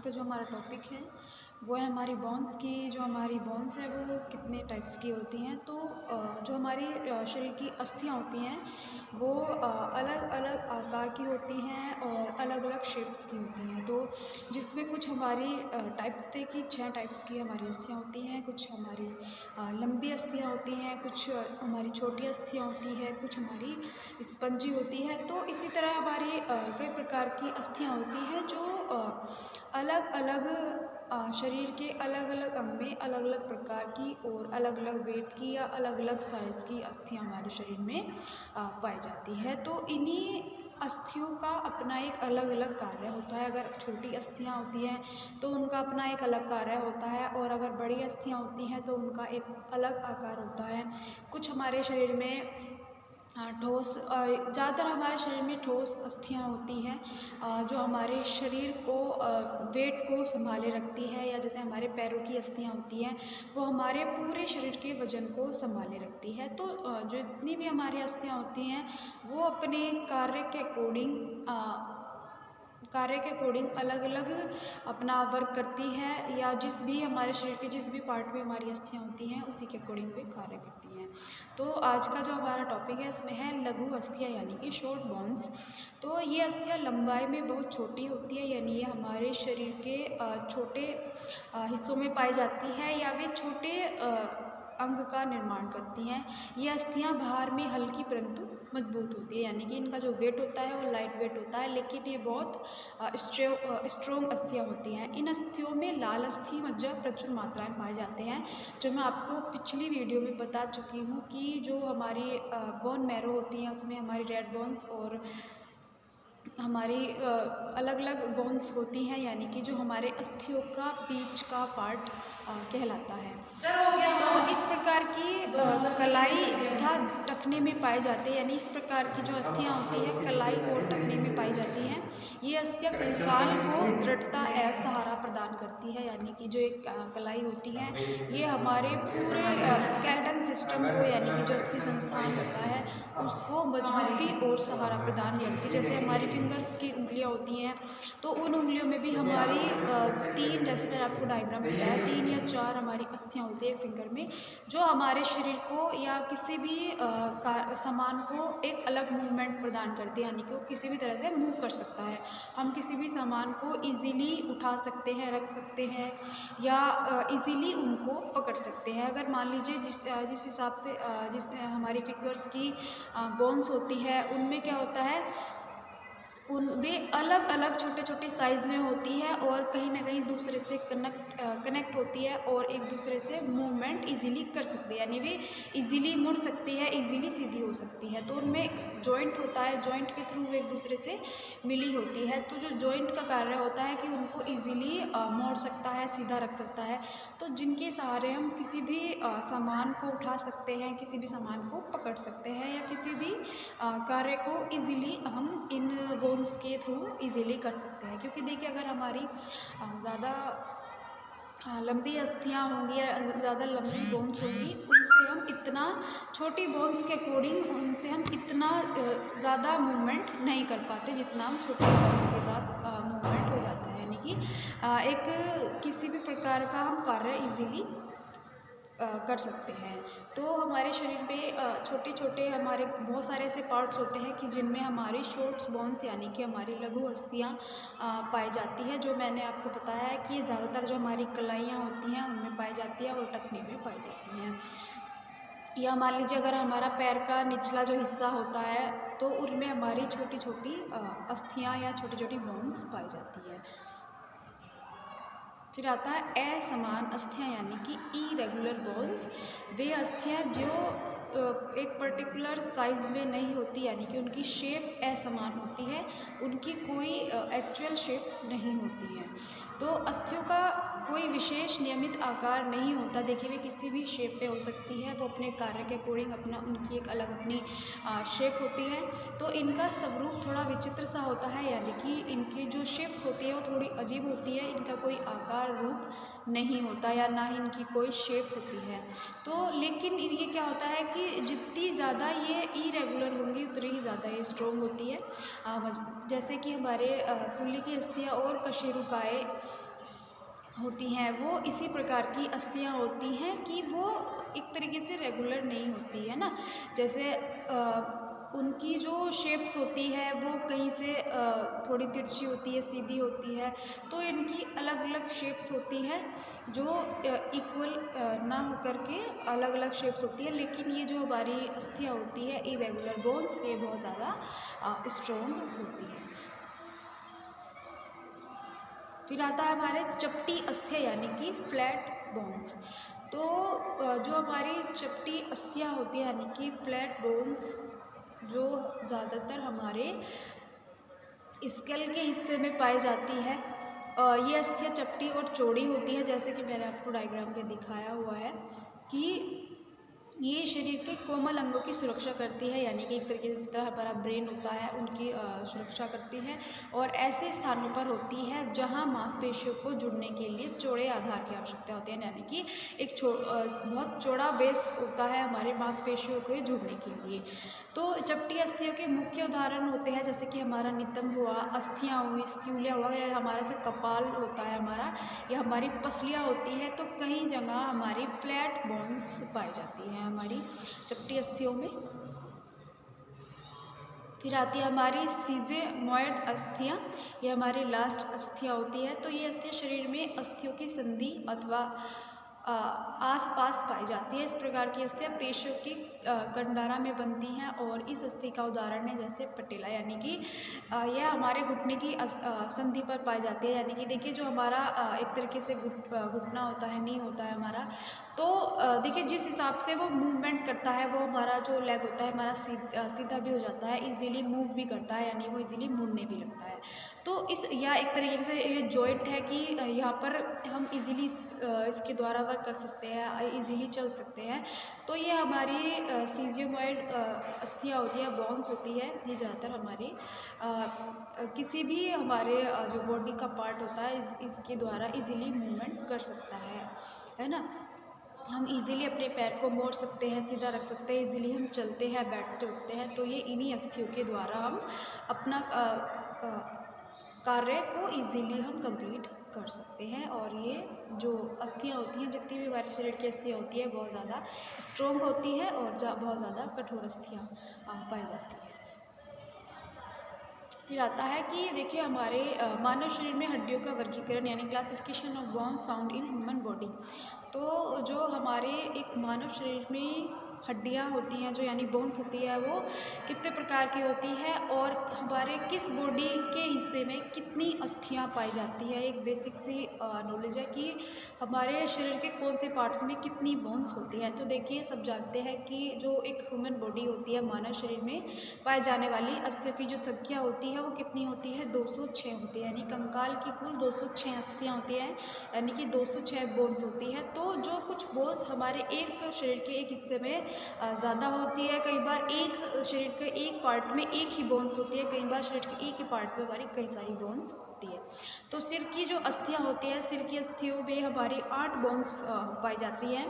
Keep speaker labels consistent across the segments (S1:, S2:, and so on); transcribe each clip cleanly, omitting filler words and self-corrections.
S1: का जो हमारा टॉपिक है वो है हमारी बोन्स की। जो हमारी बोन्स है वो कितने टाइप्स की होती हैं। तो जो हमारी शरीर की अस्थियाँ होती हैं वो अलग अलग आकार की होती हैं और अलग अलग शेप्स की होती हैं। तो जिसमें कुछ हमारी टाइप्स थे कि 6 टाइप्स की हमारी अस्थियाँ होती हैं। कुछ हमारी लंबी अस्थियाँ होती हैं, कुछ हमारी छोटी अस्थियाँ होती है, कुछ हमारी स्पंजी होती है। तो इसी तरह हमारी कई प्रकार की अस्थियाँ होती हैं जो अलग अलग शरीर के अलग अलग अंग में अलग अलग प्रकार की और अलग अलग वेट की या अलग अलग साइज़ की अस्थियाँ हमारे शरीर में पाई जाती है। तो इन्हीं अस्थियों का अपना एक अलग अलग कार्य होता है। अगर छोटी अस्थियाँ होती हैं तो उनका अपना एक अलग कार्य होता है, और अगर बड़ी अस्थियाँ होती हैं तो उनका एक अलग आकार होता है। कुछ हमारे शरीर में ठोस ज़्यादातर हमारे शरीर में ठोस अस्थियाँ होती हैं जो हमारे शरीर को वेट को संभाले रखती है, या जैसे हमारे पैरों की अस्थियाँ होती हैं वो हमारे पूरे शरीर के वजन को संभाले रखती है। तो जितनी भी हमारी अस्थियाँ होती हैं वो अपने कार्य के अकॉर्डिंग अलग अलग अपना वर्क करती है, या जिस भी हमारे शरीर के जिस भी पार्ट में हमारी अस्थियाँ होती हैं उसी के अकॉर्डिंग भी कार्य करती हैं। तो आज का जो हमारा टॉपिक है इसमें है लघु अस्थियाँ यानी कि शॉर्ट बोन्स। तो ये अस्थियाँ लंबाई में बहुत छोटी होती है, यानी ये हमारे शरीर के छोटे हिस्सों में पाई जाती है, या वे छोटे अंग का निर्माण करती हैं। ये अस्थियाँ बाहर में हल्की परंतु मजबूत होती है, यानी कि इनका जो वेट होता है वो लाइट वेट होता है, लेकिन ये बहुत स्ट्रॉन्ग अस्थियाँ होती हैं। इन अस्थियों में लाल अस्थि मज्जा प्रचुर मात्रा में पाए जाते हैं, जो मैं आपको पिछली वीडियो में बता चुकी हूँ कि जो हमारी बोन मैरो होती है उसमें हमारी रेड बोन्स और हमारी अलग अलग बोन्स होती हैं, यानी कि जो हमारे अस्थियों का बीच का पार्ट कहलाता है। तो इस प्रकार की कलाई तथा टखने में पाए जाते हैं, यानी इस प्रकार की जो अस्थियाँ होती हैं कलाई और टखने में पाई जाती हैं। ये अस्थियाँ कंकाल को दृढ़ता एवं सहारा प्रदान करती है, यानी कि जो एक कलाई होती है ये हमारे पूरे स्केलेटन सिस्टम को, यानी कि जो अस्थि संस्थान होता है उसको मजबूती और सहारा प्रदान करती है। जैसे हमारी फिंगर्स की उंगलियां होती हैं तो उन उंगलियों में भी हमारी तीन, जैसे मैंने आपको डायग्राम बताया, 3 या 4 हमारी अस्थियां होती है फिंगर में, जो हमारे शरीर को या किसी भी सामान को एक अलग मूवमेंट प्रदान करती है, यानी कि वो किसी भी तरह से मूव कर सकता है। हम किसी भी सामान को इजीली उठा सकते हैं, रख सकते हैं, या इजीली उनको पकड़ सकते हैं। अगर मान लीजिए जिस हिसाब से जिस हमारी फिंगर्स की बोन्स होती है उनमें क्या होता है, उन वे अलग अलग छोटे छोटे साइज़ में होती है और कहीं ना कहीं दूसरे से कनेक्ट होती है और एक दूसरे से मूवमेंट इजीली कर सकती है, यानी वे इजीली मुड़ सकती है, इजीली सीधी हो सकती है। तो उनमें एक जॉइंट होता है, जॉइंट के थ्रू वे एक दूसरे से मिली होती है। तो जो जॉइंट का कार्य होता है कि उनको इजीली मोड़ सकता है, सीधा रख सकता है। तो जिनके सहारे हम किसी भी सामान को उठा सकते हैं, किसी भी सामान को पकड़ सकते हैं, या किसी भी कार्य को इजीली हम इन बोन्स के थ्रू इजीली कर सकते हैं। क्योंकि देखिए अगर हमारी ज़्यादा लंबी अस्थियाँ होंगी या ज़्यादा लंबी बोन्स होंगी, उनसे हम इतना छोटी बोन्स के अकॉर्डिंग उनसे हम इतना ज़्यादा मूवमेंट नहीं कर पाते जितना हम छोटी बोन्स के साथ मूवमेंट हो जाता है, यानी कि एक किसी भी प्रकार का हम कार्य इजीली कर सकते हैं। तो हमारे शरीर में छोटे छोटे हमारे बहुत सारे ऐसे पार्ट्स होते हैं कि जिनमें हमारी शॉर्ट्स बोन्स यानी कि हमारी लघु अस्थियाँ पाई जाती है। जो मैंने आपको बताया है कि ज़्यादातर जो हमारी कलाइयाँ होती हैं उनमें पाई जाती है और टखने में पाई जाती हैं। या मान लीजिए अगर हमारा पैर का निचला जो हिस्सा होता है तो उनमें हमारी छोटी छोटी अस्थियाँ या छोटी छोटी बोन्स पाई जाती है। फिर आता है असमान अस्थियाँ यानी कि इरेगुलर बोन्स। वे अस्थियाँ जो एक पर्टिकुलर साइज़ में नहीं होती, यानी कि उनकी शेप असमान होती है, उनकी कोई एक्चुअल शेप नहीं होती है। तो अस्थियों का कोई विशेष नियमित आकार नहीं होता। देखिए वे किसी भी शेप पे हो सकती है, वो अपने कार्य के अकॉर्डिंग अपना उनकी एक अलग अपनी शेप होती है। तो इनका स्वरूप थोड़ा विचित्र सा होता है, यानी कि इनकी जो शेप्स होती है वो थोड़ी अजीब होती है। इनका कोई आकार रूप नहीं होता या ना ही इनकी कोई शेप होती है। तो लेकिन ये क्या होता है कि जितनी ज़्यादा ये इरेगुलर होंगी उतनी ही ज़्यादा ये स्ट्रॉन्ग होती है। जैसे कि हमारे कुल्ली की अस्थियाँ और कशेरुकाएँ होती हैं वो इसी प्रकार की अस्थियाँ होती हैं कि वो एक तरीके से रेगुलर नहीं होती है ना। जैसे उनकी जो शेप्स होती है वो कहीं से थोड़ी तिरछी होती है, सीधी होती है, तो इनकी अलग अलग शेप्स होती हैं जो इक्वल ना होकर के अलग अलग शेप्स होती है। लेकिन ये जो हमारी अस्थियाँ होती है इरेगुलर बोन्स, ये बहुत ज़्यादा स्ट्रॉन्ग होती है। फिर आता है हमारे चपटी अस्थियाँ यानी कि फ्लैट बोन्स। तो जो हमारी चपटी अस्थियाँ होती है यानी कि फ्लैट बोन्स, जो ज़्यादातर हमारे स्कल के हिस्से में पाई जाती है। ये अस्थियाँ चपटी और चौड़ी होती है, जैसे कि मैंने आपको डायग्राम पे दिखाया हुआ है कि ये शरीर के कोमल अंगों की सुरक्षा करती है, यानी कि एक तरीके से जिस तरह हमारा ब्रेन होता है उनकी सुरक्षा करती है। और ऐसे स्थानों पर होती है जहां मांसपेशियों को जुड़ने के लिए चौड़े आधार की आवश्यकता होती है, यानी कि एक बहुत चौड़ा बेस होता है हमारे मांसपेशियों के जुड़ने के लिए। तो चपटी अस्थियों के मुख्य उदाहरण होते हैं जैसे कि हमारा नितंब हुआ, अस्थियाँ हुई, स्क्यूलिया हुआ, या हमारा से कपाल होता है हमारा, या हमारी पसलियाँ होती है। तो कई जगह हमारी फ्लैट बोन्स पाई जाती हैं हमारी चपटी अस्थियों में। फिर आती है हमारी सीजेमॉइड अस्थियाँ, ये हमारी लास्ट अस्थियाँ होती है। तो ये अस्थियाँ शरीर में अस्थियों की संधि अथवा आसपास पाई जाती है। इस प्रकार की अस्थियाँ पेशियों की कंडारा में बनती हैं और इस अस्थि का उदाहरण है जैसे पटेला, यानी कि यह हमारे घुटने की संधि पर पाई जाती है। यानी कि देखिए जो हमारा एक तरीके से घुटना होता है, नी होता है हमारा, तो देखिए जिस हिसाब से वो मूवमेंट करता है वो हमारा जो लेग होता है हमारा सीधा भी हो जाता है, इजीली मूव भी करता है, यानी वो इजीली मुड़ने भी लगता है। तो इस या एक तरीके से ये जॉइंट है कि यहाँ पर हम इजीली इसके द्वारा वर्क कर सकते हैं, इजीली चल सकते हैं। तो ये हमारी सीजियोमॉइड अस्थियाँ होती है, बोन्स होती है, ये ज़्यादातर हमारे किसी भी हमारे जो बॉडी का पार्ट होता है इसके द्वारा इजीली मूवमेंट कर सकता है ना। हम इजीली अपने पैर को मोड़ सकते हैं, सीधा रख सकते हैं, इजीली हम चलते हैं, बैठते उठते हैं। तो ये इन्हीं अस्थियों के द्वारा हम अपना कार्य को इजीली हम कंप्लीट कर सकते हैं। और ये जो अस्थियाँ होती हैं, जितनी भी हमारे शरीर की अस्थियाँ होती है बहुत ज़्यादा स्ट्रॉन्ग होती है और बहुत ज़्यादा कठोर अस्थियाँ पाई जाती हैं। फिर आता है कि देखिए हमारे मानव शरीर में हड्डियों का वर्गीकरण यानी classification of bones found in human body. तो जो हमारे एक मानव शरीर में हड्डियाँ होती हैं, जो यानी बोन्स होती है, वो कितने प्रकार की होती है और हमारे किस बॉडी के हिस्से में कितनी अस्थियाँ पाई जाती है। एक बेसिक सी नॉलेज है कि हमारे शरीर के कौन से पार्ट्स में कितनी बोन्स होती है। तो देखिए सब जानते हैं कि जो एक ह्यूमन बॉडी होती है, मानव शरीर में पाए जाने वाली अस्थियों की जो संख्या होती है वो कितनी होती है, 206 होती है। यानी कंकाल की कुल 206 अस्थियाँ होती हैं, यानी कि 206 बोन्स होती है। तो जो कुछ बोन्स हमारे एक शरीर के एक हिस्से में ज़्यादा होती है, कई बार एक शरीर के एक पार्ट में एक ही बोन्स होती है, कई बार शरीर के एक ही पार्ट में हमारी कई सारी बोन्स होती है। तो सिर की जो अस्थियाँ होती है, सिर की अस्थियों में हमारी 8 बोन्स पाई जाती हैं।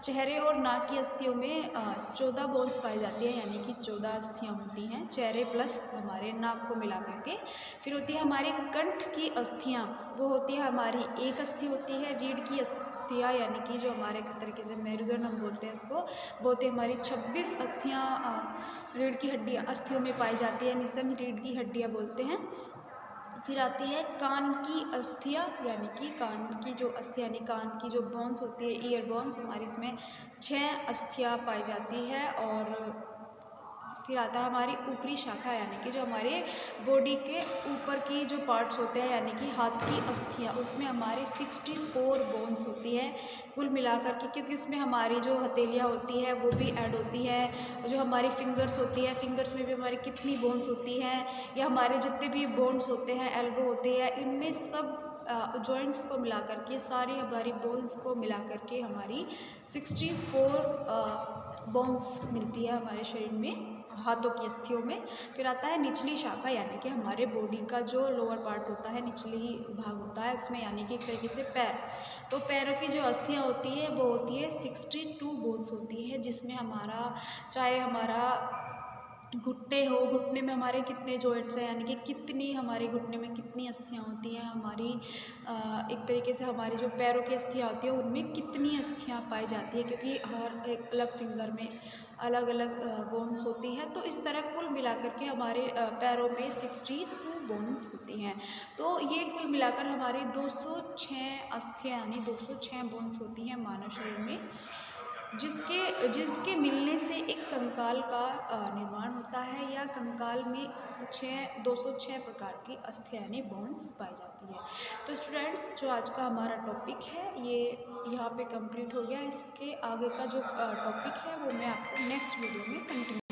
S1: चेहरे और नाक की अस्थियों में 14 बोन्स पाई जाती है, यानी कि 14 अस्थियाँ होती हैं, चेहरे प्लस हमारे नाक को मिला करके। फिर होती है हमारी कंठ की अस्थियाँ, वो होती है हमारी एक अस्थि होती है। रीढ़ की अस्थियाँ यानी कि जो हमारे एक तरीके से मेरुदंड हम बोलते हैं इसको, वो होती है हमारी 26 अस्थियाँ रीढ़ की हड्डियाँ अस्थियों में पाई जाती है, जिसे हम रीढ़ की हड्डियाँ बोलते हैं। फिर आती है कान की अस्थियाँ, यानी कि कान की जो अस्थियाँ यानी कान की जो बोन्स होती है, ईयर बोन्स, हमारी इसमें 6 अस्थियाँ पाई जाती है। और फिर आता है हमारी ऊपरी शाखा, यानी कि जो हमारे बॉडी के ऊपर की जो पार्ट्स होते हैं, यानी कि हाथ की अस्थियाँ, उसमें हमारी 64 बोन्स होती है कुल मिलाकर के, क्योंकि उसमें हमारी जो हथेलियाँ होती है वो भी ऐड होती है। जो हमारी फिंगर्स होती है, फिंगर्स में भी हमारी कितनी बोन्स होती हैं, या हमारे जितने भी बोन्स होते हैं, एल्बो होते हैं, इनमें सब जॉइंट्स को मिला करके, सारी हमारी बोन्स को मिला करके हमारी 64 बोन्स मिलती है हमारे शरीर में, हाथों की अस्थियों में। फिर आता है निचली शाखा, यानी कि हमारे बॉडी का जो लोअर पार्ट होता है, निचली भाग होता है उसमें, यानी कि एक तरीके से पैर। तो पैरों की जो अस्थियाँ होती है वो होती है 62 बोन्स होती है, जिसमें हमारा चाहे हमारा घुटने हो, घुटने में हमारे कितने जॉइंट्स हैं, यानी कि कितनी हमारे घुटने में कितनी अस्थियाँ होती हैं, हमारी एक तरीके से हमारी जो पैरों की अस्थियाँ होती हैं उनमें कितनी अस्थियाँ पाई जाती है, क्योंकि हर एक अलग फिंगर में अलग अलग बोन्स होती हैं। तो इस तरह कुल मिलाकर के हमारे पैरों में 62 बोन्स होती हैं। तो ये कुल मिलाकर हमारी 206 अस्थियाँ यानी 206 बोन्स होती हैं मानव शरीर में, जिसके मिलने से एक कंकाल का निर्माण होता है, या कंकाल में 206 प्रकार की अस्थियाँ यानी बोन्स पाई जाती है। तो स्टूडेंट्स, जो आज का हमारा टॉपिक है ये यहाँ पे कंप्लीट हो गया। इसके आगे का जो टॉपिक है वो मैं आपको नेक्स्ट वीडियो में कंटिन्यू